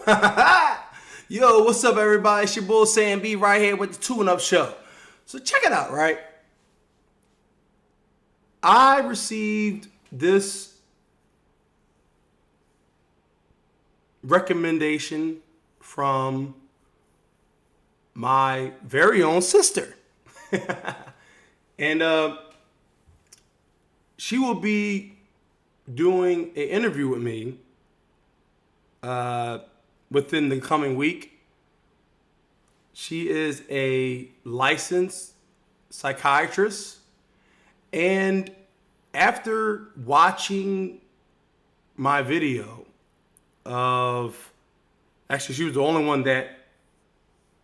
Yo, what's up, everybody? It's your boy Sam B right here with the Tune Up Show. So check it out, right? I received this recommendation from my very own sister. And she will be doing an interview with me within the coming week. She is a licensed psychiatrist. And after watching my video actually, she was the only one that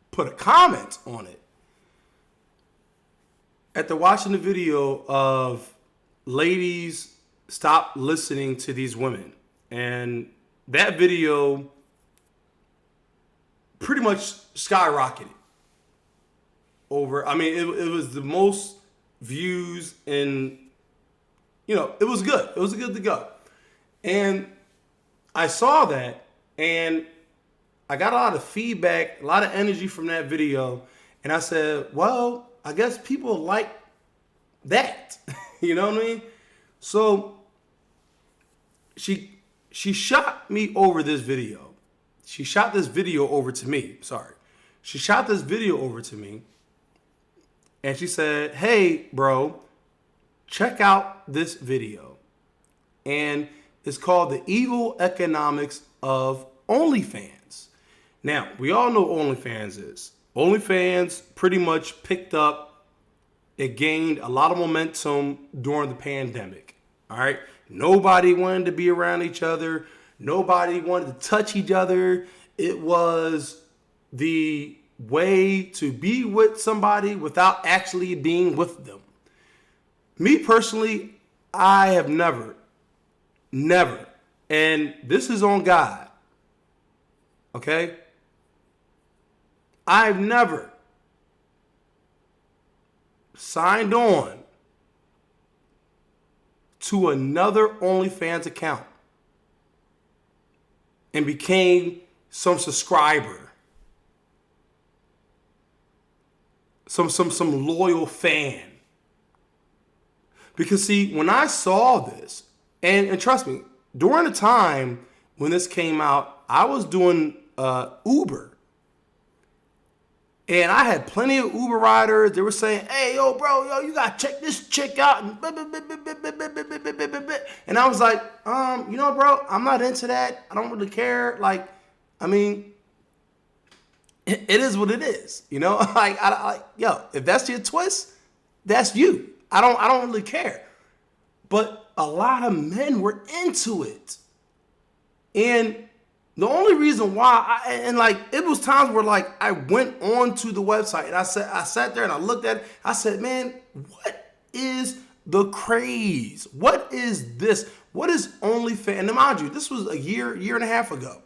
put a comment on it. After watching the video of ladies stop listening to these women, and that video pretty much skyrocketed over. I mean, it was the most views, and it was good. It was good to go. And I saw that, and I got a lot of feedback, a lot of energy from that video. And I said, well, I guess people like that. You know what I mean? So she shot me over this video. She shot this video over to me. Sorry. She shot this video over to me. And she said, hey, bro, check out this video. And it's called The Evil Economics of OnlyFans. Now, we all know what OnlyFans is. OnlyFans pretty much picked up, it gained a lot of momentum during the pandemic. All right? Nobody wanted to be around each other. Nobody wanted to touch each other. It was the way to be with somebody without actually being with them. Me personally, I have never, and this is on God, okay? I've never signed on to another OnlyFans account and became some subscriber, some loyal fan. Because see, when I saw this, and trust me, during the time when this came out, I was doing Uber. And I had plenty of Uber riders. They were saying, hey, yo, bro, you got to check this chick out. And I was like, bro, I'm not into that. I don't really care. Like, I mean, it is what it is. Yo, if that's your twist, that's you. I don't really care. But a lot of men were into it. And the only reason why, it was times where I went onto the website and I sat there and I looked at it. I said, man, what is the craze? What is this? What is OnlyFans? And mind you, this was a year and a half ago.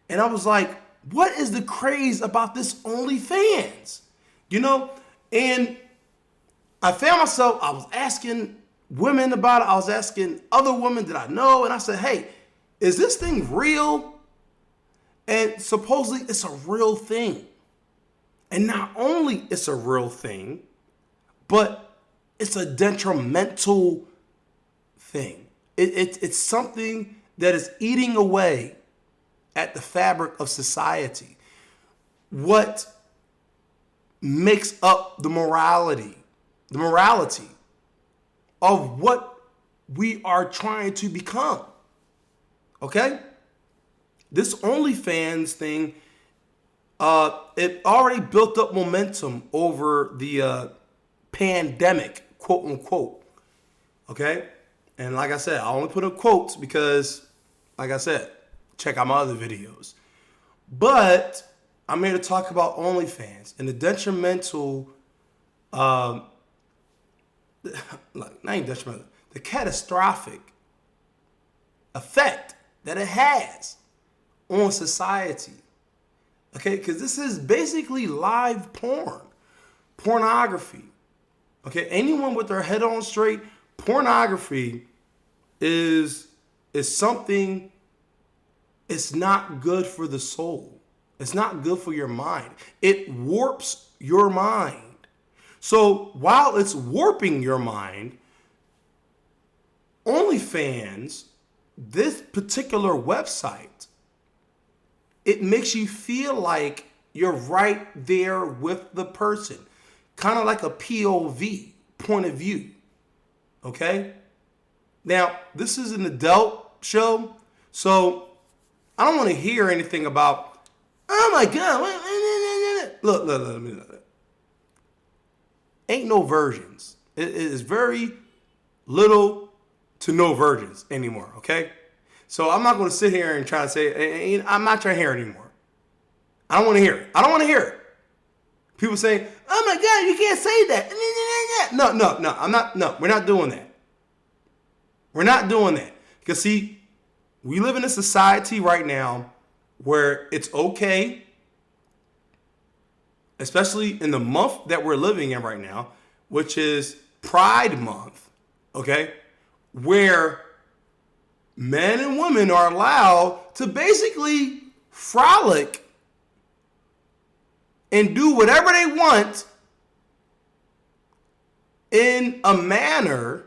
And I was like, what is the craze about this OnlyFans? And I found myself, I was asking women about it. I was asking other women that I know. And I said, hey, is this thing real? And supposedly it's a real thing. And not only it's a real thing, but it's a detrimental thing. It's something that is eating away at the fabric of society. What makes up the morality of what we are trying to become. Okay? This OnlyFans thing, it already built up momentum over the pandemic, quote unquote. Okay? And like I said, I only put in quotes because, like I said, check out my other videos. But I'm here to talk about OnlyFans and the detrimental, not even detrimental, the catastrophic effect that it has on society. Okay, because this is basically live pornography. Okay, anyone with their head on straight, pornography is something It's not good for the soul. It's not good for your mind. It warps your mind. So while it's warping your mind, OnlyFans, this particular website, it makes you feel like you're right there with the person. Kind of like a POV, point of view. Okay? Now, this is an adult show, so I don't want to hear anything about, oh my God. Look. Ain't no virgins. It is very little to no virgins anymore, okay? So I'm not going to sit here and try to say, I'm not trying to hear it anymore. I don't want to hear it. I don't want to hear it. People say, oh my God, you can't say that. No, I'm not, no, we're not doing that. We're not doing that. Because see, we live in a society right now where it's okay, especially in the month that we're living in right now, which is Pride Month, okay? Where men and women are allowed to basically frolic and do whatever they want in a manner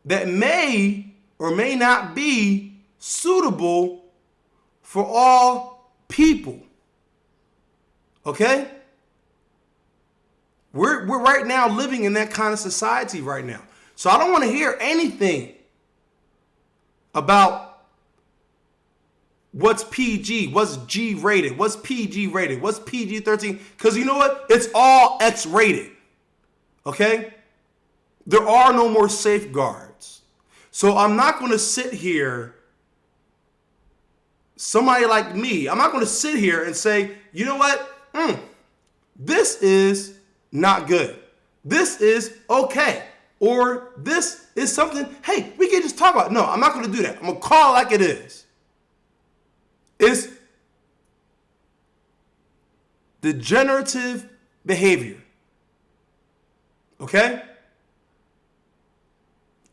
that may or may not be suitable for all people. Okay? We're right now living in that kind of society right now. So I don't want to hear anything about what's PG, what's G rated, what's PG rated, what's PG 13. Because you know what? It's all X rated. Okay? There are no more safeguards. So I'm not going to sit here, somebody like me, I'm not going to sit here and say, you know what? This is not good. This is okay. Or this is something, hey, we can just talk about it. No, I'm not going to do that. I'm going to call it like it is. It's degenerative behavior. Okay?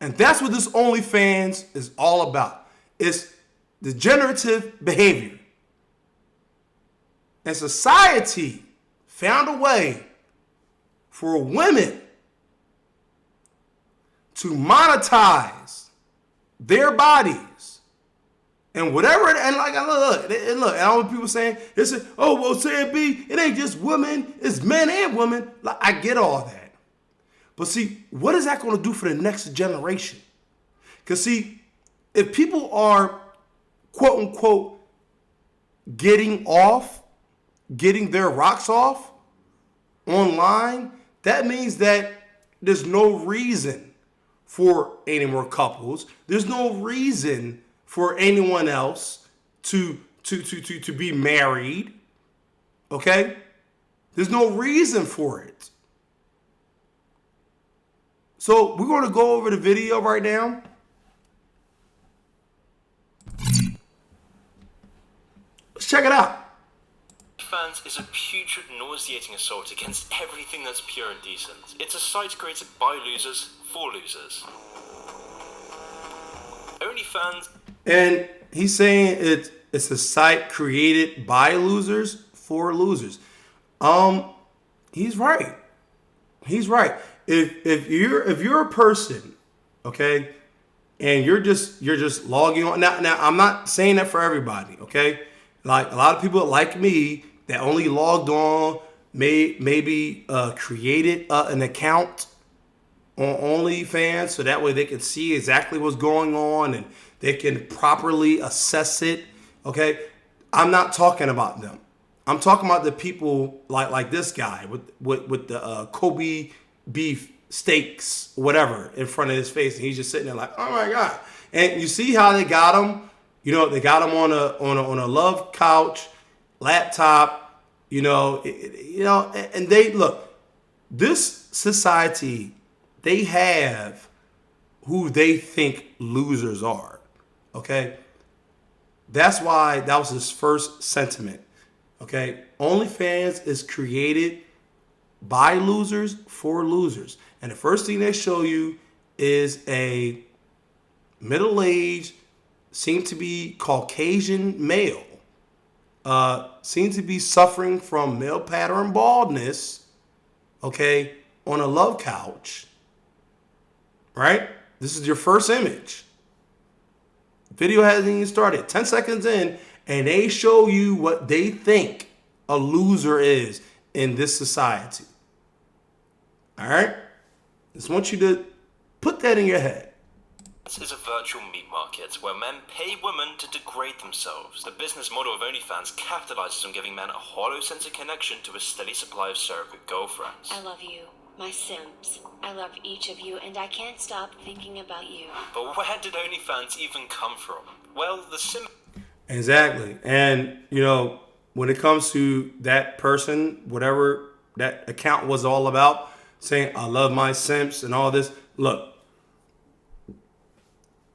And that's what this OnlyFans is all about. It's degenerative behavior. And society found a way for women to monetize their bodies and whatever. And like, look, and all the people saying, they say, oh, well, say it be, it ain't just women, it's men and women. Like, I get all that. But see, what is that going to do for the next generation? Because see, if people are, quote unquote, getting their rocks off online, that means that there's no reason for any more couples. There's no reason for anyone else to be married. Okay? There's no reason for it. So we're going to go over the video right now. Let's check it out. OnlyFans is a putrid, nauseating assault against everything that's pure and decent. It's a site created by losers for losers. OnlyFans. And he's saying it's a site created by losers for losers. He's right. He's right. If you're a person, okay, and you're just logging on. Now I'm not saying that for everybody, okay? Like a lot of people like me that only logged on, maybe created an account on OnlyFans so that way they can see exactly what's going on and they can properly assess it. Okay, I'm not talking about them. I'm talking about the people like this guy with the Kobe beef steaks, whatever, in front of his face, and he's just sitting there like, oh my God. And you see how they got him? You know, they got him on a love couch, laptop. And they look. This society, they have who they think losers are. Okay, that's why that was his first sentiment. Okay, OnlyFans is created by losers for losers. And the first thing they show you is a middle-aged seem to be Caucasian male, seem to be suffering from male pattern baldness, okay, on a love couch, right? This is your first image. Video hasn't even started. 10 seconds in, and they show you what they think a loser is in this society. All right? Just want you to put that in your head. This is a virtual meat market where men pay women to degrade themselves. The business model of OnlyFans capitalizes on giving men a hollow sense of connection to a steady supply of surrogate girlfriends. I love you, my simps. I love each of you, and I can't stop thinking about you. But where did OnlyFans even come from? Well, the sim... Exactly. And, when it comes to that person, whatever that account was all about, saying, I love my simps and all this, look,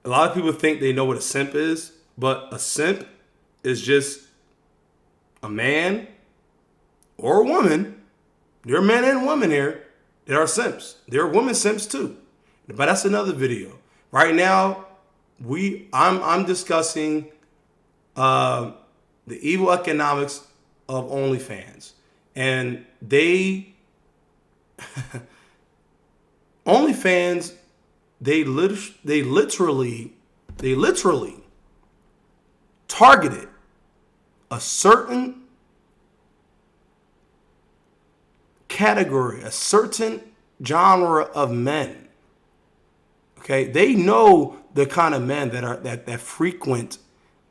a lot of people think they know what a simp is, but a simp is just a man or a woman. There are men and women here that are simps. There are women simps too. But that's another video. Right now, I'm discussing the evil economics of OnlyFans. And OnlyFans, they literally targeted a certain category, a certain genre of men. Okay, they know the kind of men that frequent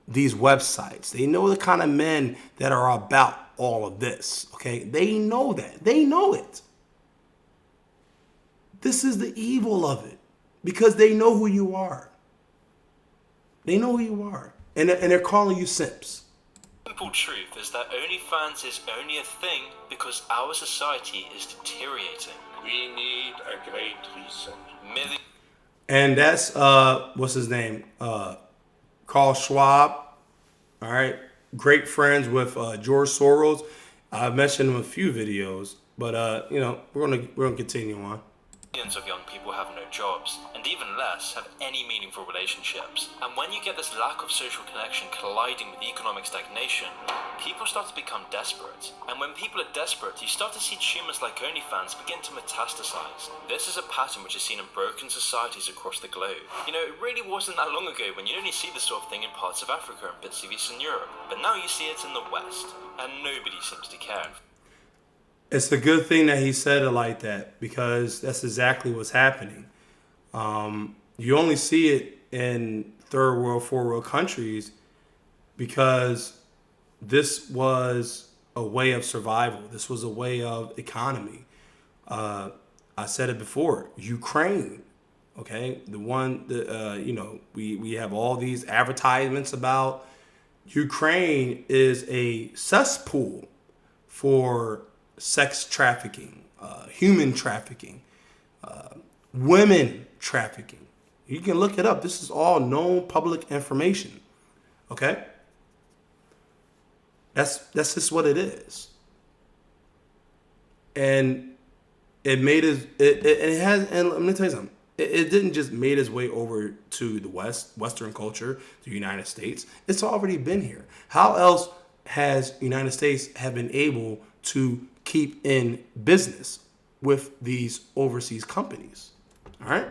these websites. They know the kind of men that are about all of this. Okay, they know that. They know it. This is the evil of it, because they know who you are. They know who you are, and they're calling you simps. The simple truth is that OnlyFans is only a thing because our society is deteriorating. We need a great reset. And that's what's his name? Carl Schwab. All right, great friends with George Soros. I've mentioned him in a few videos, but we're gonna continue on. Millions of young people have no jobs, and even less have any meaningful relationships. And when you get this lack of social connection colliding with economic stagnation, people start to become desperate. And when people are desperate, you start to see tumors like OnlyFans begin to metastasize. This is a pattern which is seen in broken societies across the globe. It really wasn't that long ago when you only see this sort of thing in parts of Africa and bits of Eastern Europe. But now you see it in the West, and nobody seems to care. It's a good thing that he said it like that, because that's exactly what's happening. You only see it in third world, fourth world countries because this was a way of survival. This was a way of economy. I said it before, Ukraine, okay? We have all these advertisements about Ukraine is a cesspool for sex trafficking, human trafficking, women trafficking. You can look it up. This is all known public information. Okay? That's just what it is. And it made and let me tell you something. It didn't just made its way over to the Western culture, the United States. It's already been here. How else has United States have been able to keep in business with these overseas companies? All right.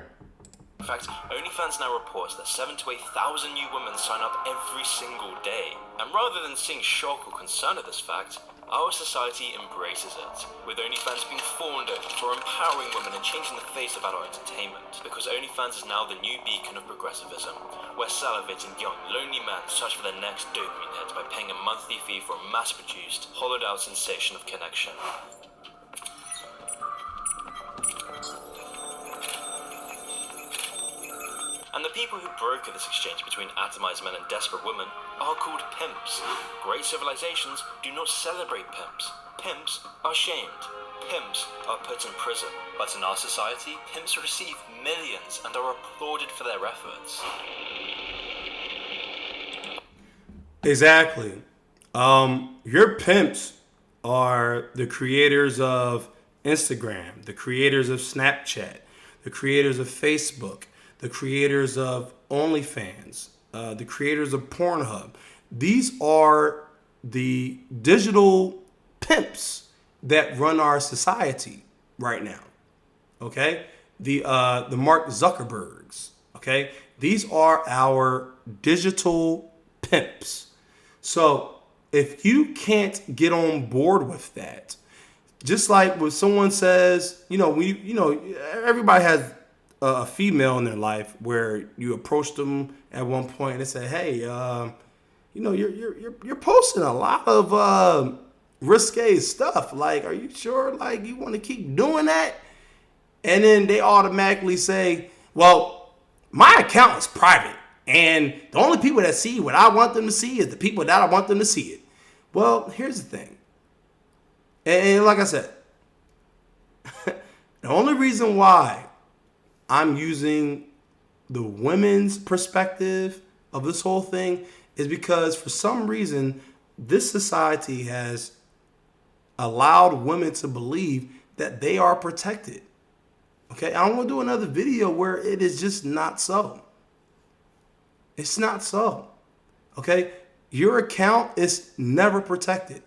In fact, OnlyFans now reports that 7,000 to 8,000 new women sign up every single day. And rather than seeing shock or concern at this fact, our society embraces it, with OnlyFans being fawned over for empowering women and changing the face of adult entertainment. Because OnlyFans is now the new beacon of progressivism, where salivating young, lonely men search for their next dopamine hit by paying a monthly fee for a mass-produced, hollowed-out sensation of connection. And the people who broker this exchange between atomized men and desperate women are called pimps. Great civilizations do not celebrate pimps. Pimps are shamed. Pimps are put in prison. But in our society, pimps receive millions and are applauded for their efforts. Exactly. Your pimps are the creators of Instagram, the creators of Snapchat, the creators of Facebook, the creators of OnlyFans, the creators of Pornhub. These are the digital pimps that run our society right now. Okay, the Mark Zuckerbergs. Okay, these are our digital pimps. So if you can't get on board with that, just like when someone says, everybody has a female in their life where you approach them at one point and they say, hey, you're posting a lot of risque stuff. Like, are you sure like you want to keep doing that? And then they automatically say, well, my account is private and the only people that see what I want them to see is the people that I want them to see it. Well, here's the thing. And like I said, the only reason why I'm using the women's perspective of this whole thing is because for some reason, this society has allowed women to believe that they are protected. Okay, I don't want to do another video where it is just not so. It's not so. Okay, your account is never protected.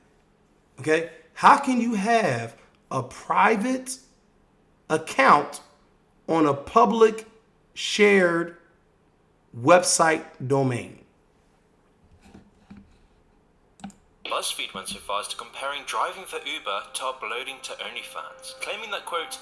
Okay, how can you have a private account on a public shared website domain? BuzzFeed went so far as to comparing driving for Uber to uploading to OnlyFans, claiming that, quote,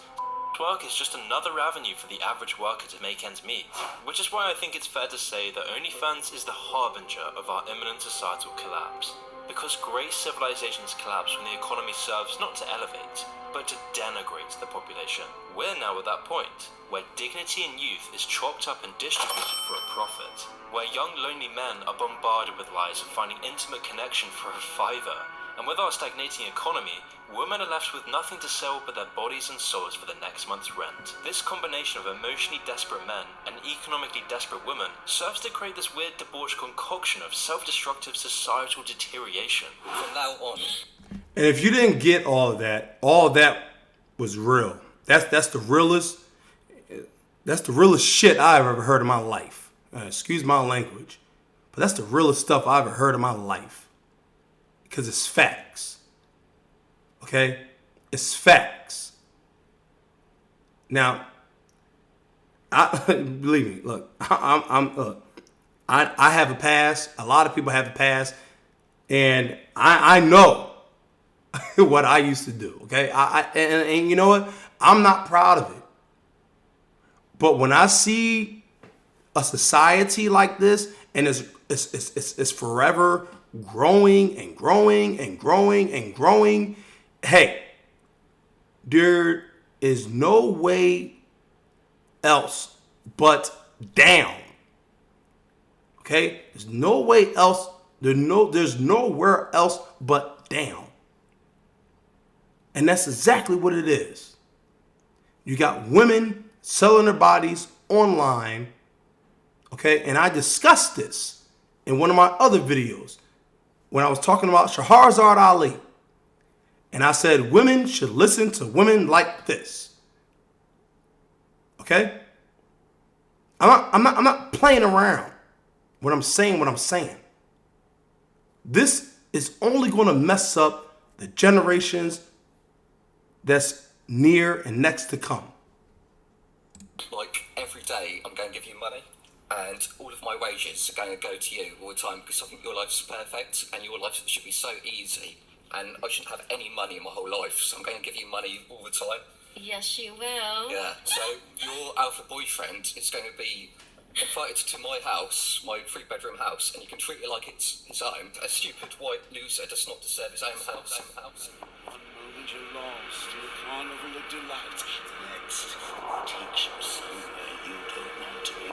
work is just another avenue for the average worker to make ends meet, which is why I think it's fair to say that OnlyFans is the harbinger of our imminent societal collapse. Because great civilizations collapse when the economy serves not to elevate, but to denigrate the population. We're now at that point, where dignity in youth is chopped up and distributed for a profit, where young lonely men are bombarded with lies of finding intimate connection for a fiver, and with our stagnating economy, women are left with nothing to sell but their bodies and souls for the next month's rent. This combination of emotionally desperate men and economically desperate women serves to create this weird debauched concoction of self-destructive societal deterioration. From now on... And if you didn't get all of that was real. That's the realest shit I've ever heard in my life. Excuse my language, but that's the realest stuff I've ever heard in my life. Because it's facts. Okay? It's facts. Now, believe me, look, I have a past. A lot of people have a past. And I know what I used to do. Okay? And you know what? I'm not proud of it. But when I see a society like this, and it's forever growing and growing and growing and growing, hey, there is no way else but down. Okay? There's no way else. There's nowhere else but down. And that's exactly what it is. You got women selling their bodies online. Okay? And I discussed this in one of my other videos when I was talking about Shahrazad Ali. And I said women should listen to women like this. Okay? I'm not playing around when I'm saying what I'm saying. This is only going to mess up the generations that's near and next to come. Like, every day I'm going to give you money, and all of my wages are going to go to you all the time because I think your life's perfect and your life should be so easy, and I shouldn't have any money in my whole life, so I'm going to give you money all the time. Yes, you will. Yeah, so your alpha boyfriend is going to be invited to my house, my 3-bedroom house, and you can treat it like it's his own. A stupid white loser does not deserve his own house. One moment you're lost in a carnival of delight. Next, takes you somewhere you don't want to be.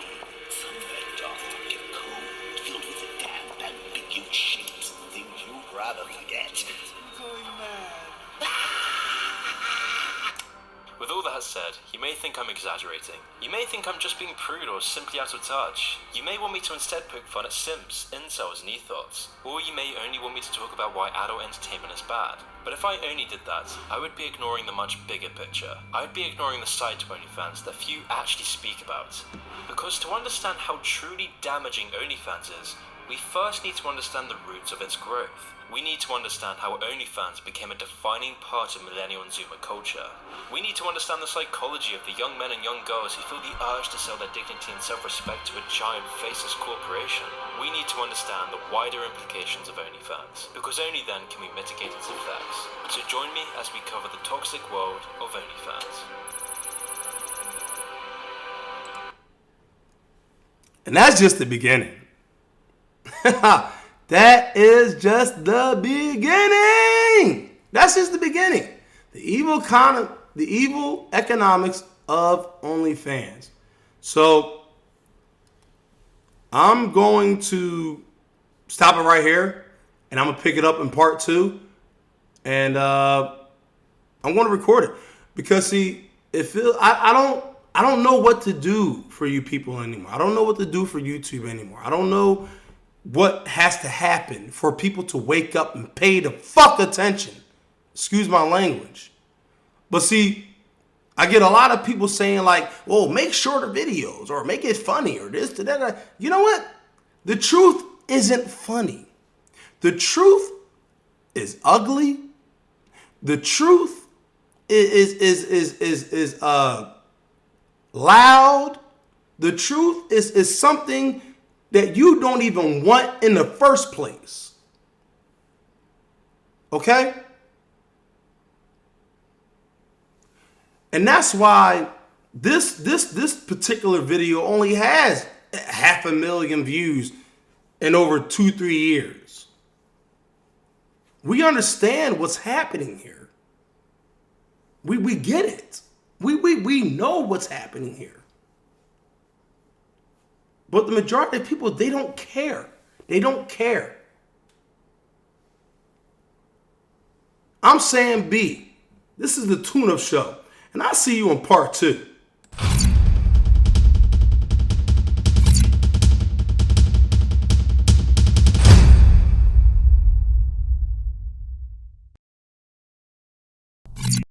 Somewhere dark and cold, filled with the damp and ambiguous shapes and things you'd rather forget. I'm going mad. With all that said, you may think I'm exaggerating. You may think I'm just being prude or simply out of touch. You may want me to instead poke fun at simps, incels, and ethos. Or you may only want me to talk about why adult entertainment is bad. But if I only did that, I would be ignoring the much bigger picture. I would be ignoring the side to OnlyFans that few actually speak about. Because to understand how truly damaging OnlyFans is, we first need to understand the roots of its growth. We need to understand how OnlyFans became a defining part of millennial and Zoomer culture. We need to understand the psychology of the young men and young girls who feel the urge to sell their dignity and self-respect to a giant faceless corporation. We need to understand the wider implications of OnlyFans, because only then can we mitigate its effects. So join me as we cover the toxic world of OnlyFans. And that's just the beginning. That is just the beginning. That's just the beginning. The evil economics of OnlyFans. So I'm going to stop it right here, and I'm gonna pick it up in part 2, and I'm going to record it because see, I don't know what to do for you people anymore. I don't know what to do for YouTube anymore. I don't know what has to happen for people to wake up and pay the fuck attention. Excuse my language. But see, I get a lot of people saying like, well, make shorter videos or make it funny or this, that. You know what? The truth isn't funny. The truth is ugly. The truth is loud. The truth is something that you don't even want in the first place. Okay? And that's why this particular video only has 500,000 views in over 2-3 years. We understand what's happening here. We get it. We know what's happening here. But the majority of people, they don't care. They don't care. I'm saying B. This is the tune-up show. And I'll see you in part 2.